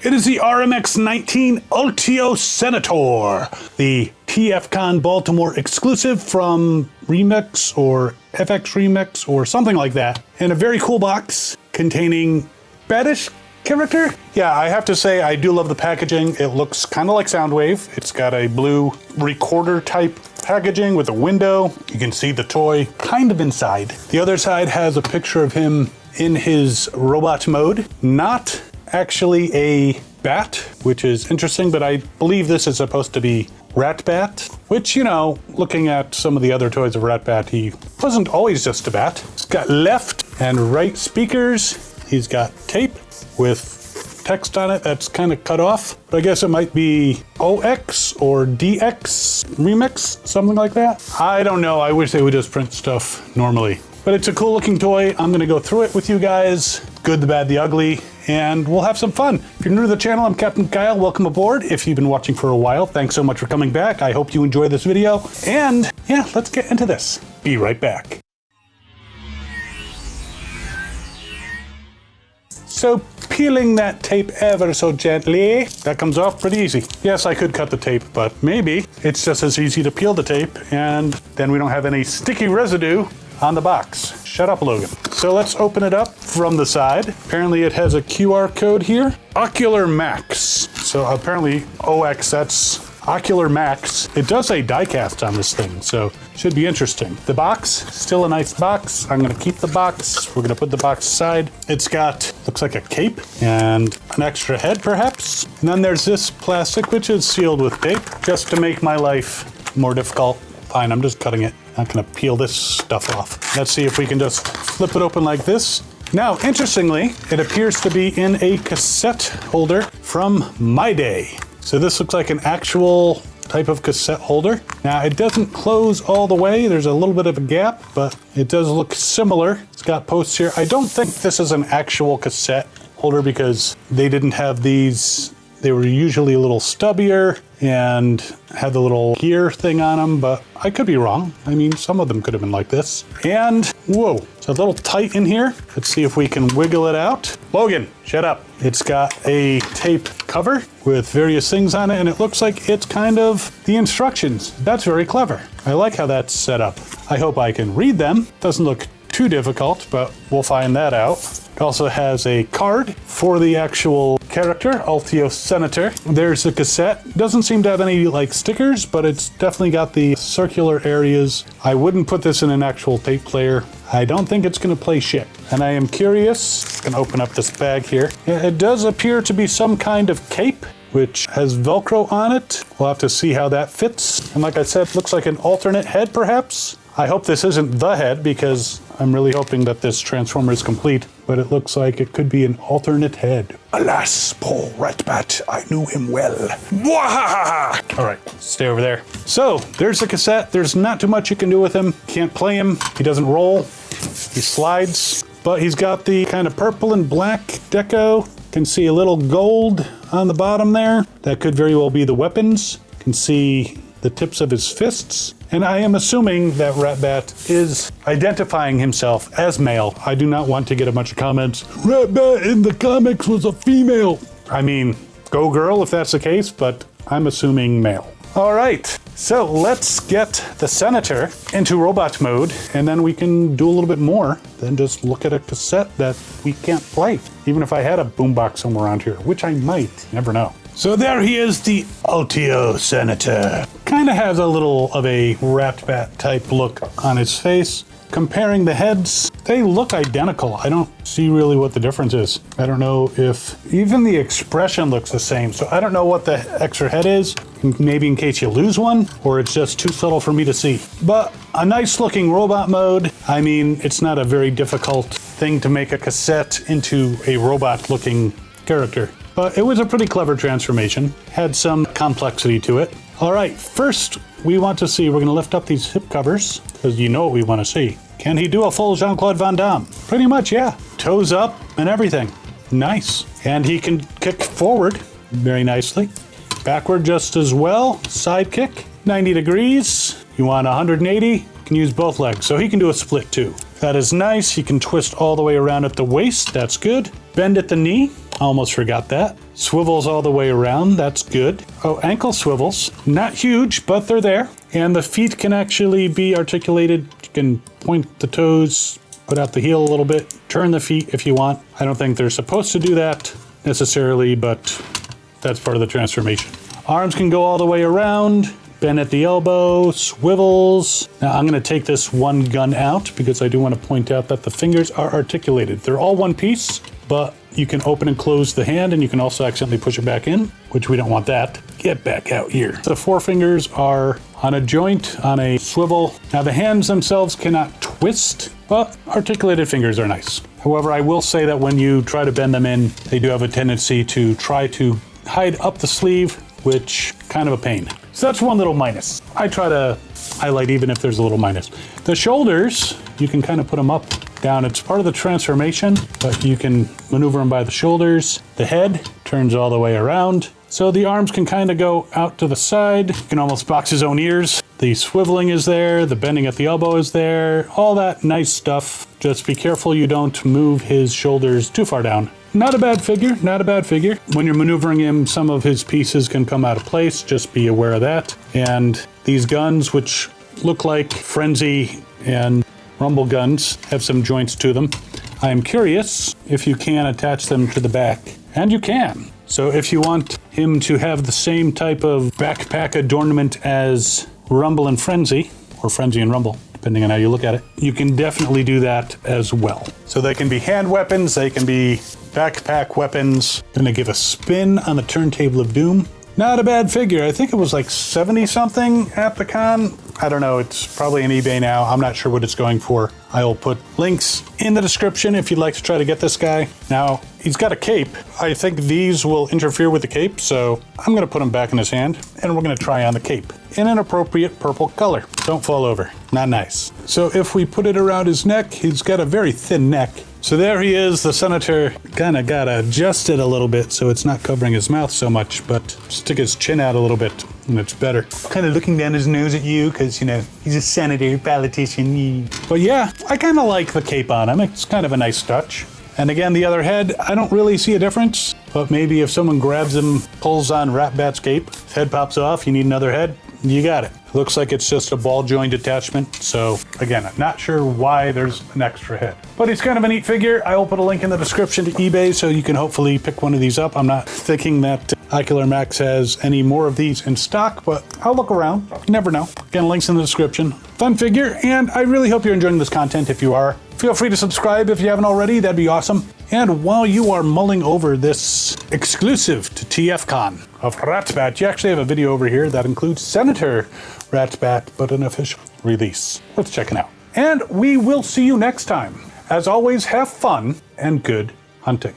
It is the RMX-19 Ultio Senator, the TFCon Baltimore exclusive from Remix or FX Remix or something like that, in a very cool box containing Badish character. Yeah, I have to say I do love the packaging. It looks kind of like Soundwave. It's got a blue recorder type packaging with a window. You can see the toy kind of inside. The other side has a picture of him in his robot mode, not actually a bat, which is interesting, but I believe this is supposed to be Ratbat, which, you know, looking at some of the other toys of Ratbat, he wasn't always just a bat. He's got left and right speakers. He's got tape with text on it that's kind of cut off. But I guess it might be OX or DX Remix, something like that. I don't know. I wish they would just print stuff normally. But it's a cool looking toy. I'm going to go through it with you guys. Good, the bad, the ugly, and we'll have some fun. If you're new to the channel, I'm Captain Kyle. Welcome aboard. If you've been watching for a while, thanks so much for coming back. I hope you enjoy this video. And yeah, let's get into this. Be right back. So peeling that tape ever so gently, that comes off pretty easy. Yes, I could cut the tape, but maybe it's just as easy to peel the tape and then we don't have any sticky residue on the box. Shut up, Logan. So let's open it up from the side. Apparently it has a QR code here. Ocular Max. So apparently OX, that's Ocular Max. It does say diecast on this thing, so should be interesting. The box, still a nice box. I'm gonna keep the box. We're gonna put the box aside. It's got, looks like a cape and an extra head perhaps. And then there's this plastic, which is sealed with tape, just to make my life more difficult. Fine, I'm just cutting it. Not gonna peel this stuff off. Let's see if we can just flip it open like this. Now, interestingly, it appears to be in a cassette holder from my day. So this looks like an actual type of cassette holder. Now, it doesn't close all the way. There's a little bit of a gap, but it does look similar. It's got posts here. I don't think this is an actual cassette holder because they didn't have these. They were usually a little stubbier and had the little gear thing on them, but I could be wrong. I mean, some of them could have been like this. And, whoa, it's a little tight in here. Let's see if we can wiggle it out. Logan, shut up. It's got a tape cover with various things on it, and it looks like it's kind of the instructions. That's very clever. I like how that's set up. I hope I can read them. Doesn't look too difficult, but we'll find that out. It also has a card for the actual character, Ultio Senator. There's the cassette. Doesn't seem to have any like stickers, but it's definitely got the circular areas. I wouldn't put this in an actual tape player. I don't think it's gonna play shit. And I am curious, I'm gonna open up this bag here. It does appear to be some kind of cape, which has Velcro on it. We'll have to see how that fits. And like I said, looks like an alternate head perhaps. I hope this isn't the head because I'm really hoping that this transformer is complete, but it looks like it could be an alternate head. Alas, poor Ratbat, I knew him well. Mwahaha! All right, stay over there. So there's the cassette. There's not too much you can do with him. Can't play him. He doesn't roll. He slides, but he's got the kind of purple and black deco. Can see a little gold on the bottom there. That could very well be the weapons. Can see the tips of his fists. And I am assuming that Ratbat is identifying himself as male. I do not want to get a bunch of comments. Ratbat in the comics was a female. I mean, go girl if that's the case, but I'm assuming male. All right, so let's get the Senator into robot mode, and then we can do a little bit more than just look at a cassette that we can't play. Even if I had a boombox somewhere around here, which I might, never know. So there he is, the Ultio Senator. Kind of has a little of a Ratbat type look on his face. Comparing the heads, they look identical. I don't see really what the difference is. I don't know if even the expression looks the same. So I don't know what the extra head is. Maybe in case you lose one, or it's just too subtle for me to see. But a nice looking robot mode. I mean, it's not a very difficult thing to make a cassette into a robot looking character. But it was a pretty clever transformation. Had some complexity to it. All right, first we want to see, we're gonna lift up these hip covers because you know what we want to see. Can he do a full Jean-Claude Van Damme? Pretty much, yeah. Toes up and everything. Nice. And he can kick forward very nicely. Backward just as well. Side kick, 90 degrees. You want 180, you can use both legs. So he can do a split too. That is nice. He can twist all the way around at the waist. That's good. Bend at the knee. Almost forgot that. Swivels all the way around, that's good. Oh, ankle swivels. Not huge, but they're there. And the feet can actually be articulated. You can point the toes, put out the heel a little bit, turn the feet if you want. I don't think they're supposed to do that necessarily, but that's part of the transformation. Arms can go all the way around, bend at the elbow, swivels. Now I'm gonna take this one gun out because I do want to point out that the fingers are articulated. They're all one piece, but you can open and close the hand, and you can also accidentally push it back in, which we don't want that. Get back out here. The forefingers are on a joint, on a swivel. Now the hands themselves cannot twist, but articulated fingers are nice. However, I will say that when you try to bend them in, they do have a tendency to try to hide up the sleeve, which kind of a pain. So that's one little minus. I try to highlight even if there's a little minus. The shoulders, you can kind of put them up, down. It's part of the transformation, but you can maneuver them by the shoulders. The head turns all the way around. So the arms can kind of go out to the side. You can almost box his own ears. The swiveling is there. The bending at the elbow is there. All that nice stuff. Just be careful you don't move his shoulders too far down. Not a bad figure, not a bad figure. When you're maneuvering him, some of his pieces can come out of place. Just be aware of that. And these guns, which look like Frenzy and Rumble guns, have some joints to them. I am curious if you can attach them to the back. And you can. So if you want him to have the same type of backpack adornment as Rumble and Frenzy, or Frenzy and Rumble, depending on how you look at it, you can definitely do that as well. So they can be hand weapons, they can be backpack weapons. Gonna give a spin on the Turntable of Doom. Not a bad figure. I think it was like 70 something at the con. I don't know, it's probably on eBay now. I'm not sure what it's going for. I will put links in the description if you'd like to try to get this guy. Now, he's got a cape. I think these will interfere with the cape, so I'm gonna put him back in his hand and we're gonna try on the cape in an appropriate purple color. Don't fall over, not nice. So if we put it around his neck, he's got a very thin neck. So there he is, the Senator. Kind of got adjusted a little bit so it's not covering his mouth so much, but stick his chin out a little bit and it's better. Kind of looking down his nose at you because, you know, he's a senator, politician. But yeah, I kind of like the cape on him. It's kind of a nice touch. And again, the other head, I don't really see a difference, but maybe if someone grabs him, pulls on Ratbat's cape, his head pops off, you need another head, you got it. Looks like it's just a ball joint attachment. So again, I'm not sure why there's an extra head, but he's kind of a neat figure. I will put a link in the description to eBay so you can hopefully pick one of these up. I'm not thinking that Ocular Max has any more of these in stock, but I'll look around. You never know. Again, links in the description. Fun figure, and I really hope you're enjoying this content. If you are, feel free to subscribe if you haven't already. That'd be awesome. And while you are mulling over this exclusive to TFCon of Ratbat, you actually have a video over here that includes Senator Ratbat, but an official release. Worth checking out. And we will see you next time. As always, have fun and good hunting.